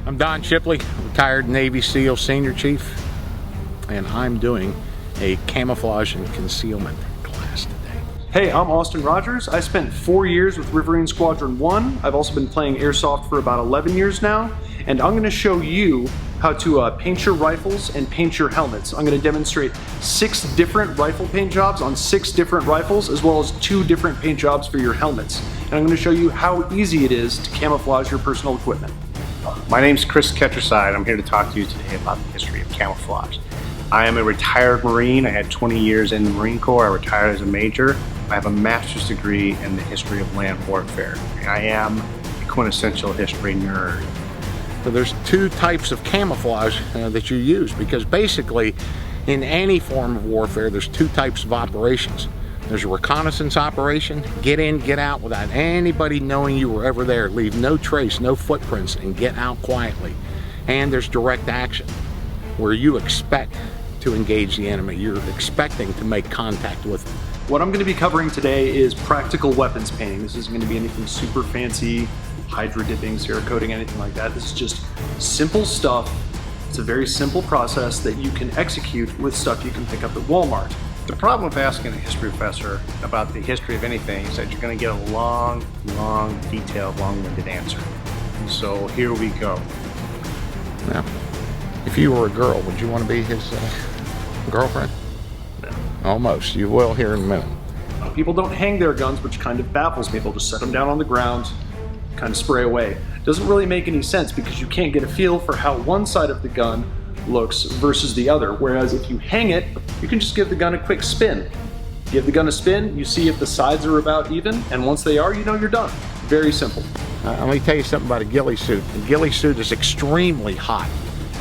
I'm Don Shipley, retired Navy SEAL Senior Chief, and I'm doing a camouflage and concealment class today. Hey, I'm Austin Rogers. I spent 4 years with Riverine Squadron 1. I've also been playing Airsoft for about 11 years now, and I'm going to show you how to paint your rifles and paint your helmets. I'm going to demonstrate 6 different rifle paint jobs on 6 different rifles, as well as 2 different paint jobs for your helmets. And I'm going to show you how easy it is to camouflage your personal equipment. My name's Chris Ketcherside. I'm here to talk to you today about the history of camouflage. I am a retired Marine. I had 20 years in the Marine Corps. I retired as a major. I have a master's degree in the history of land warfare. I am a quintessential history nerd. So there's 2 types of camouflage that you use, because basically in any form of warfare there's 2 types of operations. There's a reconnaissance operation, get in, get out without anybody knowing you were ever there, leave no trace, no footprints, and get out quietly. And there's direct action, where you expect to engage the enemy. You're expecting to make contact with them. What I'm going to be covering today is practical weapons painting. This isn't going to be anything super fancy, hydro dipping, cerakoting, anything like that. This is just simple stuff. It's a very simple process that you can execute with stuff you can pick up at Walmart. The problem with asking a history professor about the history of anything is that you're going to get a long, detailed, long-winded answer. So here we go. Now, if you were a girl, would you want to be his girlfriend? No. Almost. You will here in a minute. People don't hang their guns, which kind of baffles me. They'll just set them down on the ground, kind of spray away. Doesn't really make any sense, because you can't get a feel for how one side of the gun looks versus the other. Whereas if you hang it, you can just give the gun a quick spin. Give the gun a spin, you see if the sides are about even, and once they are, you know you're done. Very simple. Let me tell you something about a ghillie suit. A ghillie suit is extremely hot.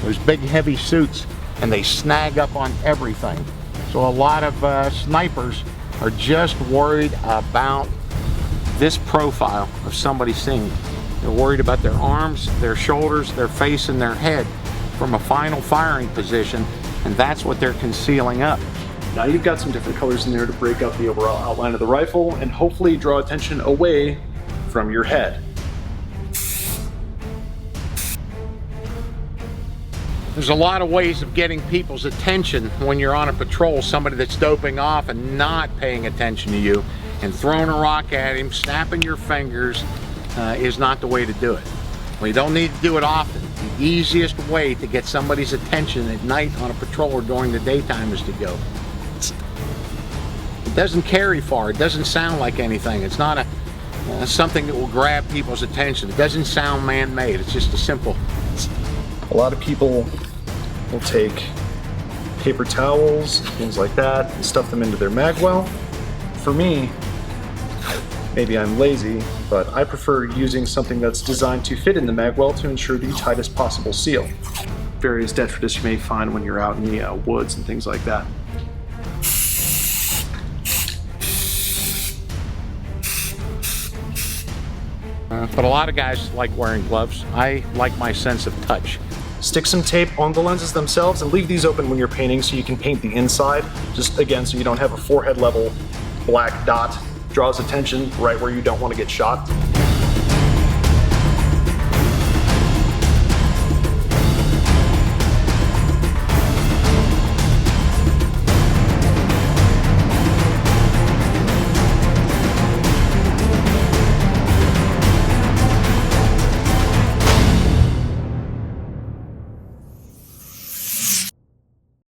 Those big heavy suits, and they snag up on everything. So a lot of snipers are just worried about this profile of somebody seeing them. They're worried about their arms, their shoulders, their face, and their head from a final firing position, and that's what they're concealing up. Now you've got some different colors in there to break up the overall outline of the rifle and hopefully draw attention away from your head. There's a lot of ways of getting people's attention when you're on a patrol. Somebody that's doping off and not paying attention to you and throwing a rock at him, snapping your fingers is not the way to do it. Well, you don't need to do it often. The easiest way to get somebody's attention at night on a patrol or during the daytime is to go. It doesn't carry far. It doesn't sound like anything. It's not something that will grab people's attention. It doesn't sound man-made. It's just a simple. A lot of people will take paper towels, things like that, and stuff them into their magwell. For me, maybe I'm lazy, but I prefer using something that's designed to fit in the magwell to ensure the tightest possible seal. Various detritus you may find when you're out in the woods and things like that. But a lot of guys like wearing gloves. I like my sense of touch. Stick some tape on the lenses themselves and leave these open when you're painting so you can paint the inside. Just again, so you don't have a forehead level black dot. Draws attention right where you don't want to get shot.